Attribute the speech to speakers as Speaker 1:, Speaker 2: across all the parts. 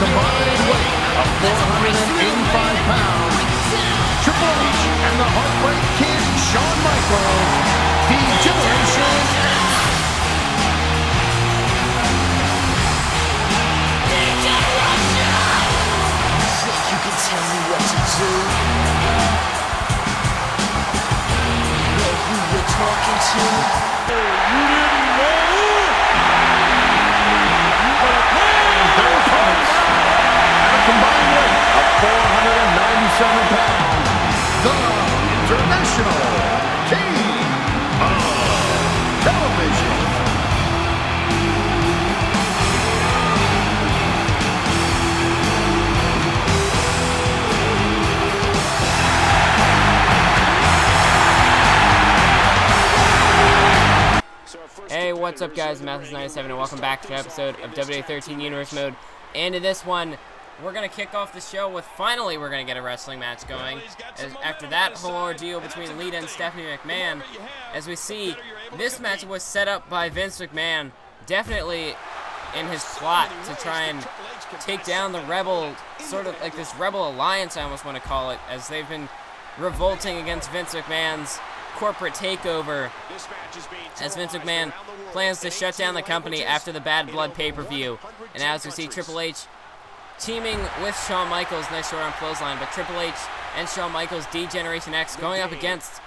Speaker 1: combined weight of 485 pounds, Triple H and the Heartbreak Kid, Shawn Michaels, the Generation X.
Speaker 2: You can tell me what to do. Know who you're talking to.
Speaker 3: You didn't know?
Speaker 1: There it comes. At a combined weight of 497 pounds, the International King of Television.
Speaker 4: Hey, what's up guys, Mchmahon97 and welcome back to an episode of WWE 13 Universe Mode. And in this one, we're going to kick off the show with finally we're going to get a wrestling match going. After that whole ordeal between Lita and Stephanie McMahon, as we see, this match was set up by Vince McMahon, definitely in his plot to try and take down the Rebel, sort of like this Rebel Alliance I almost want to call it, as they've been revolting against Vince McMahon's corporate takeover, as Vince McMahon plans to shut down the company after the Bad Blood pay-per-view. And now as we see Triple H teaming with Shawn Michaels, nice short arm clothesline, but Triple H and Shawn Michaels, D-Generation X, going up against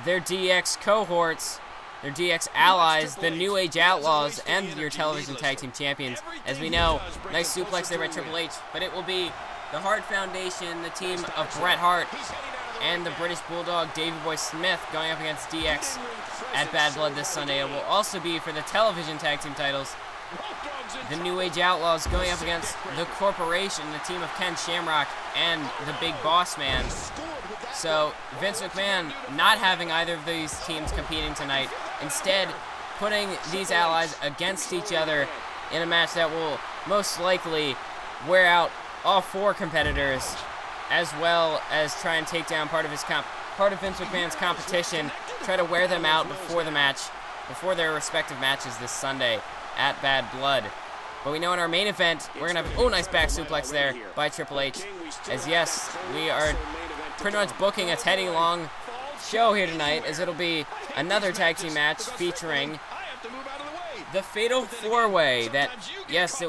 Speaker 4: their DX cohorts, their DX allies, the New Age Outlaws, and your television tag team champions. As we know, nice suplex there by Triple H, but it will be the Hart Foundation, the team of Bret Hart, and the British Bulldog Davey Boy Smith going up against DX at Bad Blood this Sunday. It will also be for the television tag team titles, the New Age Outlaws going up against the Corporation, the team of Ken Shamrock and the Big Boss Man. So Vince McMahon not having either of these teams competing tonight, instead putting these allies against each other in a match that will most likely wear out all four competitors, as well as try and take down part of Vince McMahon's competition, try to wear them out before their respective matches this Sunday at Bad Blood. But we know in our main event, we're going to have, nice back suplex there by Triple H, as yes, we are pretty much booking a Teddy Long show here tonight, as it'll be another tag team match featuring the Fatal 4-Way that, yes,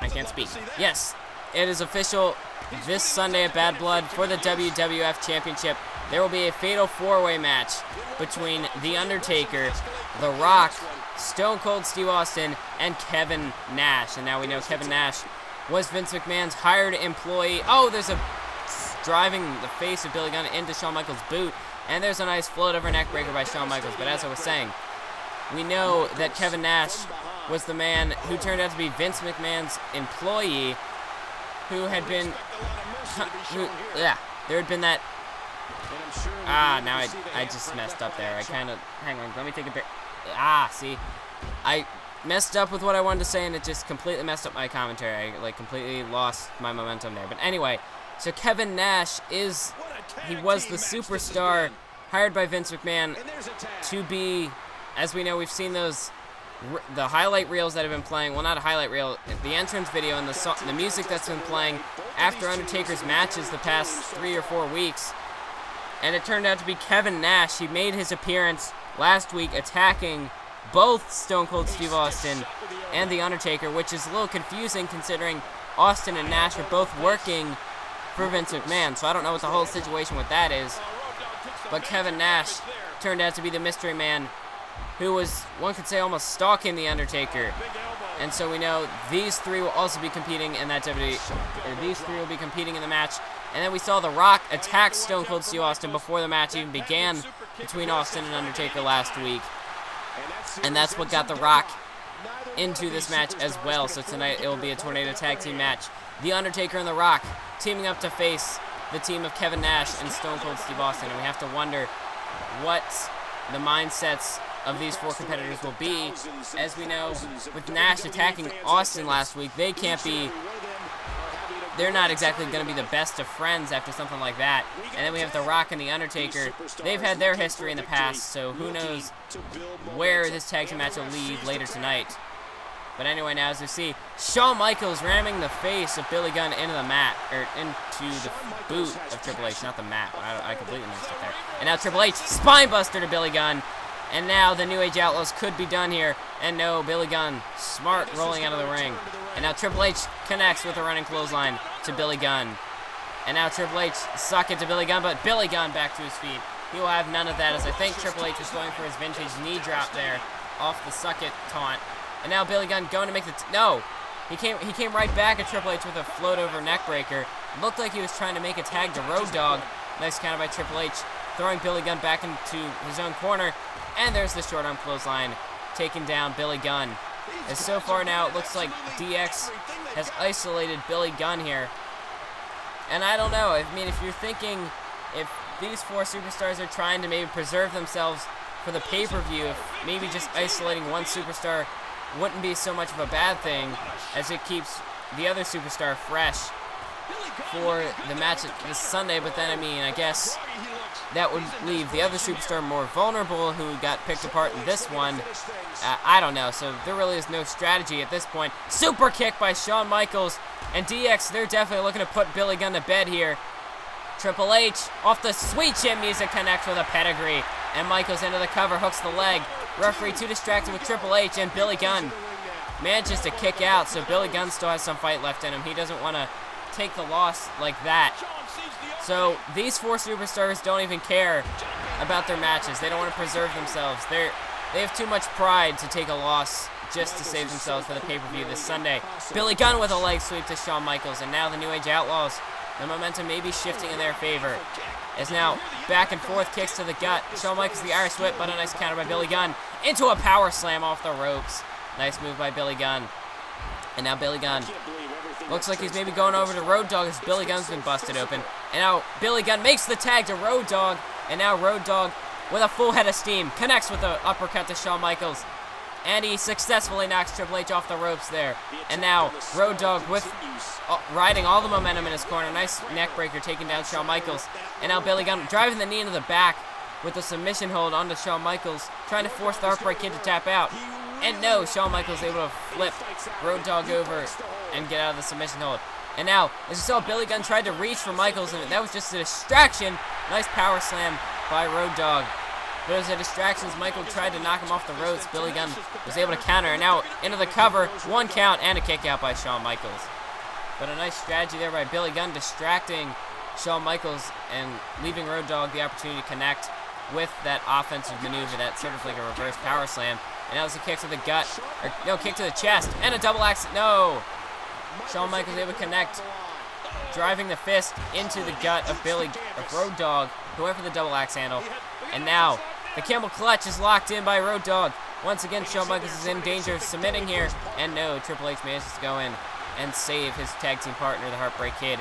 Speaker 4: I can't speak. Yes, it is official. This Sunday at Bad Blood for the WWF Championship, there will be a Fatal 4-Way match between The Undertaker, The Rock, Stone Cold Steve Austin, and Kevin Nash. And now we know Kevin Nash was Vince McMahon's hired employee. Oh, there's a driving the face of Billy Gunn into Shawn Michaels' boot, and there's a nice float over neck breaker by Shawn Michaels. But as I was saying, we know that Kevin Nash was the man who turned out to be Vince McMahon's employee, who had been, there had been that, now I just messed up there. Hang on, let me take a break. See, I messed up with what I wanted to say, and it just completely messed up my commentary. I, completely lost my momentum there. But anyway, so Kevin Nash he was the superstar hired by Vince McMahon to be, as we know, we've seen the highlight reels that have been playing, well, not a highlight reel, the entrance video and the music that's been playing after Undertaker's matches the past 3 or 4 weeks. And it turned out to be Kevin Nash. He made his appearance last week attacking both Stone Cold Steve Austin and The Undertaker, which is a little confusing considering Austin and Nash are both working for Vince McMahon. So I don't know what the whole situation with that is. But Kevin Nash turned out to be the mystery man who was, one could say, almost stalking The Undertaker. And so we know these three will also be competing in that these three will be competing in the match. And then we saw The Rock attack Stone Cold Steve Austin before the match even began between Austin and Undertaker last week. And that's what got The Rock into this match as well. So tonight it will be a Tornado Tag Team match. The Undertaker and The Rock teaming up to face the team of Kevin Nash and Stone Cold Steve Austin. And we have to wonder what the mindsets of these four competitors will be. As we know, with Nash attacking Austin last week, they're not exactly going to be the best of friends after something like that. And then we have The Rock and The Undertaker. They've had their history in the past, so who knows where this tag team match will lead later tonight. But anyway, now as you see, Shawn Michaels ramming the face of Billy Gunn into the mat, or into the boot of Triple H, not the mat. I completely missed it there. And now Triple H, spinebuster to Billy Gunn. And now the New Age Outlaws could be done here. And no, Billy Gunn, smart rolling out of the ring. And now Triple H connects with a running clothesline to Billy Gunn. And now Triple H suck it to Billy Gunn, but Billy Gunn back to his feet. He will have none of that, as I think Triple H was going for his vintage knee drop there off the suck it taunt. And now Billy Gunn going to make the no. He came right back at Triple H with a float over neck breaker. Looked like he was trying to make a tag to Road Dogg. Nice counter by Triple H, throwing Billy Gunn back into his own corner. And there's the short arm clothesline, taking down Billy Gunn. As so far now, it looks like DX has isolated Billy Gunn here. And I don't know. I mean, if you're thinking if these four superstars are trying to maybe preserve themselves for the pay-per-view, if maybe just isolating one superstar wouldn't be so much of a bad thing, as it keeps the other superstar fresh for the match this Sunday. But then, I mean, I guess that would leave the other superstar more vulnerable, who got picked apart in this one. I don't know, so there really is no strategy at this point. Super kick by Shawn Michaels, and DX, they're definitely looking to put Billy Gunn to bed here. Triple H, off the sweet chin music, connects with a pedigree, and Michaels into the cover, hooks the leg. Referee too distracted with Triple H, and Billy Gunn manages to kick out, so Billy Gunn still has some fight left in him. He doesn't want to take the loss like that. So these four superstars don't even care about their matches. They don't want to preserve themselves. They have too much pride to take a loss just to save themselves for the pay-per-view this Sunday. Billy Gunn with a leg sweep to Shawn Michaels, and now the New Age Outlaws, the momentum may be shifting in their favor. As now back and forth kicks to the gut. Shawn Michaels the Irish whip, but a nice counter by Billy Gunn into a power slam off the ropes. Nice move by Billy Gunn. And now Billy Gunn looks like he's maybe going over to Road Dogg, as Billy Gunn's been busted open. And now Billy Gunn makes the tag to Road Dogg, and now Road Dogg with a full head of steam connects with the uppercut to Shawn Michaels. And he successfully knocks Triple H off the ropes there. And now Road Dogg with riding all the momentum in his corner. Nice neck breaker taking down Shawn Michaels. And now Billy Gunn driving the knee into the back with a submission hold onto Shawn Michaels, trying to force the Heartbreak Kid to tap out. And no, Shawn Michaels able to flip Road Dogg over and get out of the submission hold. And now, as you saw, Billy Gunn tried to reach for Michaels, and that was just a distraction. Nice power slam by Road Dogg. But it was a distraction as Michael tried to knock him off the ropes. Billy Gunn was able to counter, and now into the cover, 1 count and a kick out by Shawn Michaels. But a nice strategy there by Billy Gunn, distracting Shawn Michaels and leaving Road Dogg the opportunity to connect with that offensive maneuver, that sort of like a reverse power slam. And now it's a kick to the gut, or no, kick to the chest, and a double axe. No! Shawn Michaels able to connect, driving the fist into the gut of Road Dogg, who went for the double axe handle. And now the Camel Clutch is locked in by Road Dogg. Once again, Shawn Michaels is in danger of submitting here, and no, Triple H manages to go in and save his tag team partner, the Heartbreak Kid.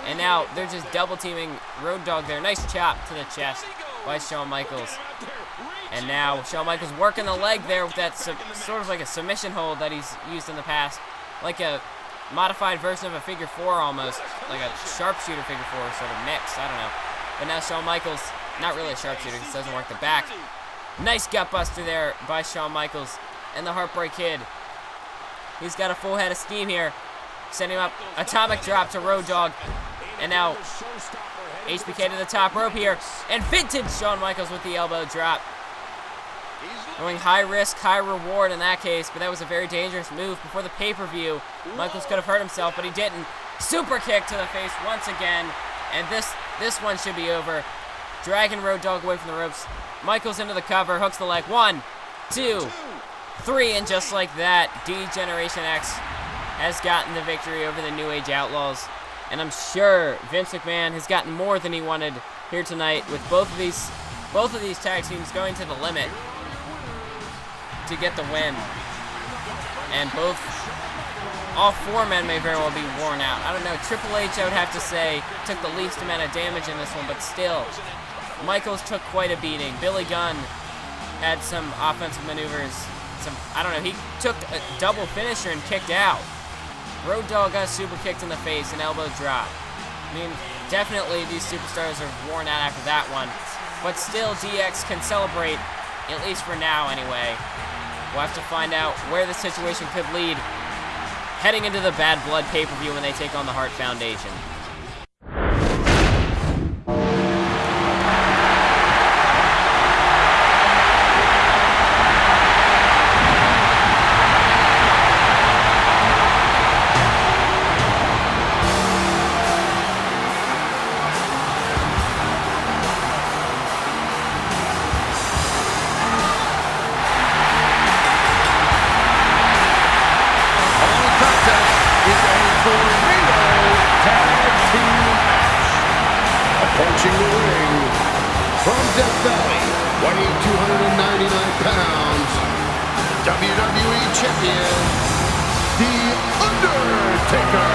Speaker 4: And now they're just double teaming Road Dogg there. Nice chop to the chest by Shawn Michaels. And now Shawn Michaels working the leg there with that sort of like a submission hold that he's used in the past, like a modified version of a figure 4 almost, like a sharpshooter figure 4 sort of mix. I don't know. But now Shawn Michaels, not really a sharpshooter because it doesn't work the back. Nice gut buster there by Shawn Michaels and the Heartbreak Kid. He's got a full head of steam here, sending him up. Atomic drop to Road Dogg. And now HBK to the top rope here. And vintage Shawn Michaels with the elbow drop. Going high risk, high reward in that case, but that was a very dangerous move before the pay-per-view. Michaels could have hurt himself, but he didn't. Super kick to the face once again. And this one should be over. Dragging Road Dogg away from the ropes. Michaels into the cover, hooks the leg. 1, 2, 3, and just like that, D-Generation X has gotten the victory over the New Age Outlaws. And I'm sure Vince McMahon has gotten more than he wanted here tonight, with both of these tag teams going to the limit to get the win. And all 4 men may very well be worn out. I don't know, Triple H, I would have to say, took the least amount of damage in this one, but still, Michaels took quite a beating. Billy Gunn had some offensive maneuvers. I don't know, he took a double finisher and kicked out. Road Dogg got super kicked in the face and elbow drop. I mean, definitely these superstars are worn out after that one. But still, DX can celebrate, at least for now anyway. We'll have to find out where the situation could lead heading into the Bad Blood pay-per-view when they take on the Hart Foundation.
Speaker 1: Approaching the ring from Death Valley, weighing 299 pounds, WWE Champion, The Undertaker.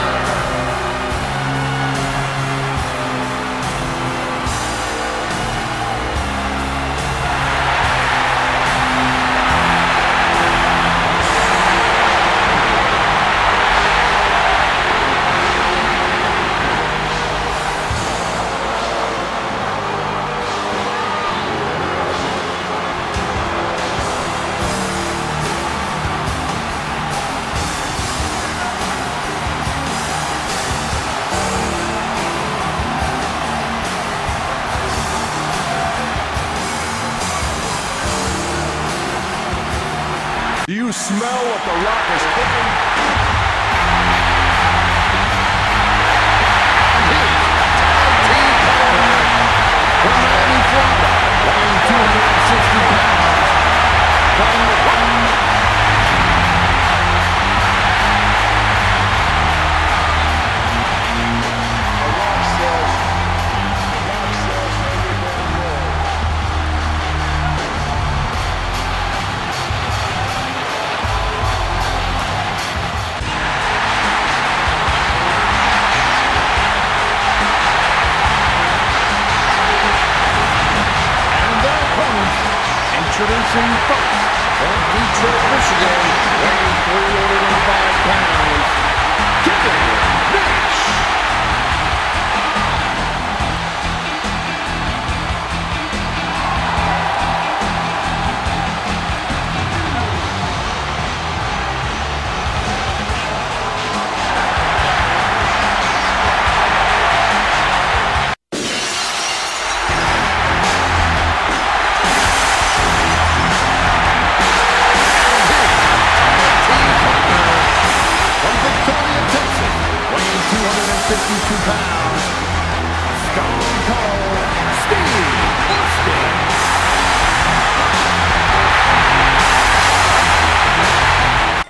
Speaker 5: Do you smell what the Rock is cooking?
Speaker 1: From Miami, Florida, weighing 260 pounds, The Rock. Introducing first, from Detroit, Michigan, weighing 305 pounds, Kevin Nash.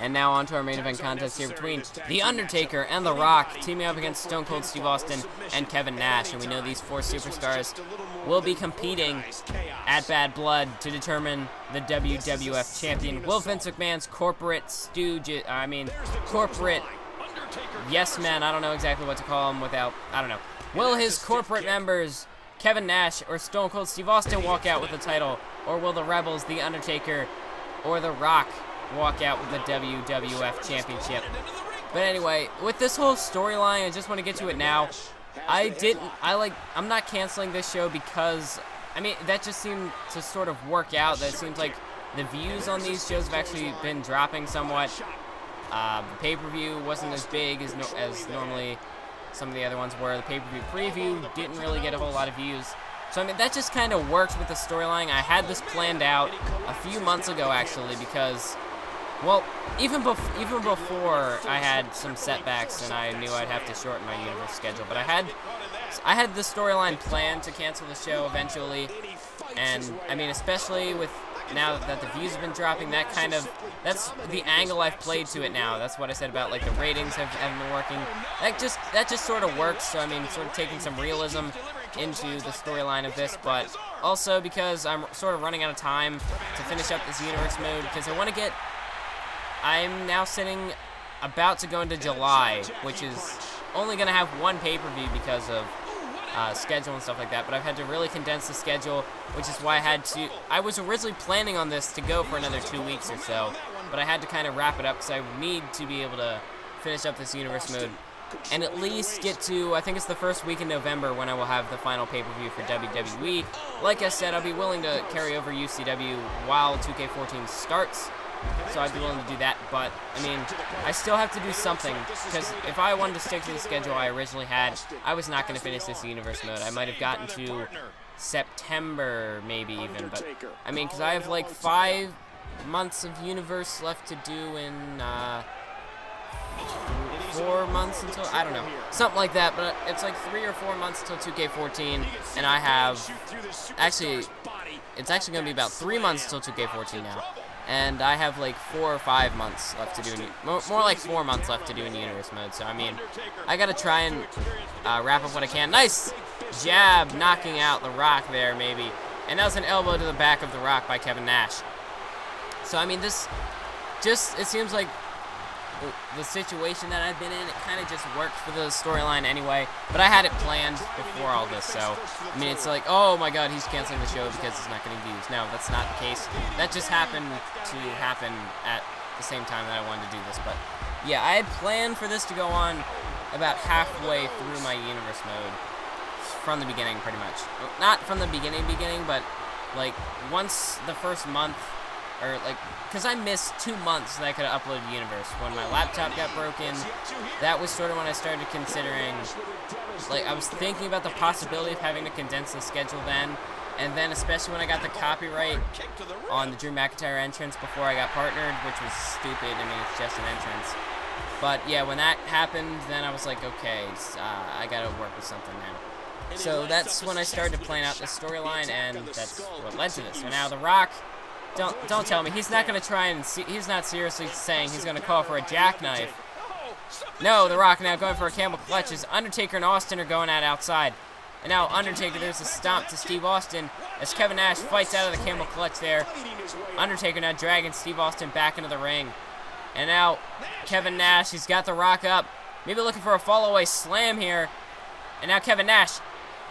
Speaker 4: And now on to our main event contest here between The Undertaker and The Rock, teaming up against Stone Cold Steve Austin and Kevin Nash. And we know these four superstars will be competing at Bad Blood to determine the WWF Champion. Will Vince McMahon's corporate corporate yes men, I don't know exactly what to call them without, I don't know. Will his corporate members, Kevin Nash or Stone Cold Steve Austin, walk out with the title? Or will the Rebels, The Undertaker or The Rock, walk out with the WWF Championship? But anyway, with this whole storyline, I just want to get to it now. I'm not canceling this show because, I mean, that just seemed to sort of work out. That it seems like the views on these shows have actually been dropping somewhat. The pay-per-view wasn't as big as normally some of the other ones were. The pay-per-view preview didn't really get a whole lot of views. So, I mean, that just kind of worked with the storyline. I had this planned out a few months ago, actually, because, well, even before I had some setbacks and I knew I'd have to shorten my Universe schedule. But I had the storyline planned to cancel the show eventually. And, I mean, especially with now that the views have been dropping, that's the angle I've played to it now. That's what I said about, like, the ratings haven't been working. That just sort of works. So, I mean, sort of taking some realism into the storyline of this, but also because I'm sort of running out of time to finish up this Universe mode, because I'm now about to go into July, which is only going to have one pay-per-view because of schedule and stuff like that, but I've had to really condense the schedule, which is why I was originally planning on this to go for another 2 weeks or so, but I had to kind of wrap it up because I need to be able to finish up this Universe mode and at least get to, I think it's the first week in November when I will have the final pay-per-view for WWE. Like I said, I'll be willing to carry over UCW while 2K14 starts, so I'd be willing to do that. But, I mean, I still have to do something, because if I wanted to stick to the schedule I originally had, I was not going to finish this Universe mode. I might have gotten to September, maybe even, but, I mean, because I have, like, 5 months of Universe left to do in, 4 months until, I don't know, something like that, but it's like 3 or 4 months until 2K14, and I have, actually, it's actually going to be about 3 months until 2K14 now, and I have like 4 or 5 months left to do, more like 4 months left to do in Universe mode, so I mean, I got to try and wrap up what I can. Nice jab, knocking out The Rock there, maybe, and that was an elbow to the back of The Rock by Kevin Nash. So, I mean, this just, it seems like the situation that I've been in, it kind of just worked for the storyline anyway, but I had it planned before all this, so, I mean, it's like, oh my god, he's canceling the show because it's not getting views. No, that's not the case. That just happened to happen at the same time that I wanted to do this, but, yeah, I had planned for this to go on about halfway through my Universe mode, from the beginning, pretty much. Not from the beginning, but, like, once the first month, or like, because I missed 2 months that I could have uploaded Universe. When my laptop got broken, that was sort of when I started considering, like, I was thinking about the possibility of having to condense the schedule then, and then especially when I got the copyright on the Drew McIntyre entrance before I got partnered, which was stupid. I mean, it's just an entrance. But yeah, when that happened, then I was like, okay, I gotta work with something now. So that's when I started to plan out this storyline, and that's what led to this. So now The Rock, don't tell me he's not gonna try and he's not seriously saying he's gonna call for a jackknife. No, The Rock now going for a camel clutch as Undertaker and Austin are going at outside. And now Undertaker, there's a stomp to Steve Austin as Kevin Nash fights out of the camel clutch there. Undertaker now dragging Steve Austin back into the ring. And now Kevin Nash, he's got The Rock up, maybe looking for a fall-away slam here. And now Kevin Nash,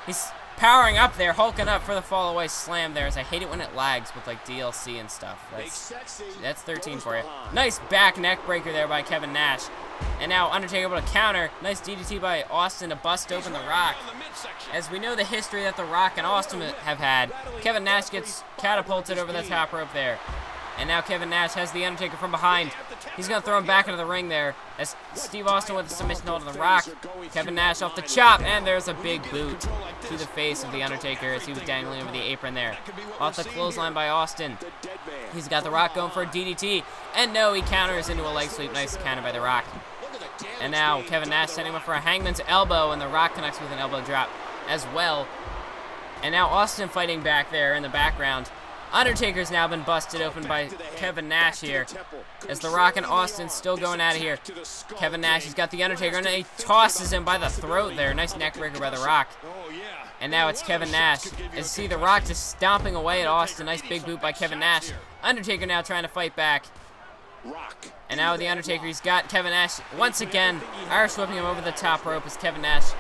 Speaker 4: he's powering up there, hulking up for the fall-away slam there, as I hate it when it lags with, like, DLC and stuff. That's 13 for you. Nice back neck breaker there by Kevin Nash. And now Undertaker able to counter. Nice DDT by Austin to bust open The Rock. As we know the history that The Rock and Austin have had, Kevin Nash gets catapulted over the top rope there. And now Kevin Nash has the Undertaker from behind. He's going to throw him back into the ring there. As Steve Austin with a submission hold to The Rock. Kevin Nash off the chop. And there's a big boot to the face of the Undertaker as he was dangling over the apron there. Off the clothesline by Austin. He's got The Rock going for a DDT. And no, he counters into a leg sweep. Nice counter by The Rock. And now Kevin Nash setting him up for a hangman's elbow. And The Rock connects with an elbow drop as well. And now Austin fighting back there in the background. Undertaker's now been busted open by Kevin Nash here. As The Rock and Austin still going out of here. Kevin Nash, he's got the Undertaker, and he tosses him by the throat there. Nice neck breaker by The Rock. And now it's Kevin Nash. As you see The Rock just stomping away at Austin. Nice big boot by Kevin Nash. Undertaker now trying to fight back. And now the Undertaker, he's got Kevin Nash once again. Irish whipping him over the top rope as Kevin Nash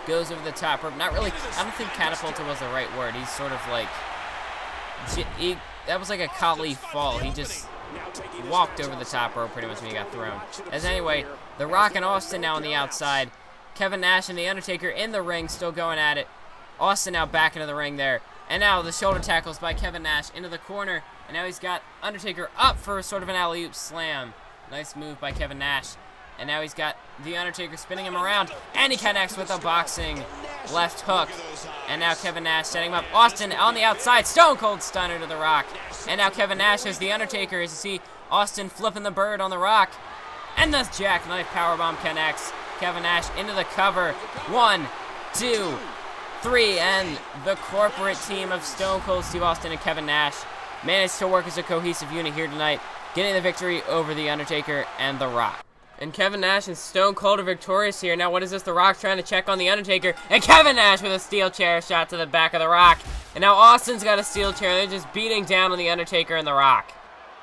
Speaker 4: goes over the top rope. Not really, I don't think catapulted was the right word. He's sort of like, that was like a Kali fall. He just walked over the top rope pretty much when he got thrown. As anyway, The Rock and Austin now on the outside. Kevin Nash and the Undertaker in the ring, still going at it. Austin now back into the ring there. And now the shoulder tackles by Kevin Nash into the corner. And now he's got Undertaker up for sort of an alley-oop slam. Nice move by Kevin Nash. And now he's got the Undertaker spinning him around. And he connects with a boxing left hook. And now Kevin Nash setting him up. Austin on the outside. Stone Cold Stunner to The Rock. And now Kevin Nash has the Undertaker as you see Austin flipping the bird on The Rock. And the jackknife powerbomb connects. Kevin Nash into the cover. 1, 2, 3. And the corporate team of Stone Cold Steve Austin and Kevin Nash managed to work as a cohesive unit here tonight, getting the victory over the Undertaker and The Rock. And Kevin Nash and Stone Cold are victorious here. Now what is this? The Rock trying to check on the Undertaker. And Kevin Nash with a steel chair shot to the back of The Rock. And now Austin's got a steel chair. They're just beating down on the Undertaker and The Rock.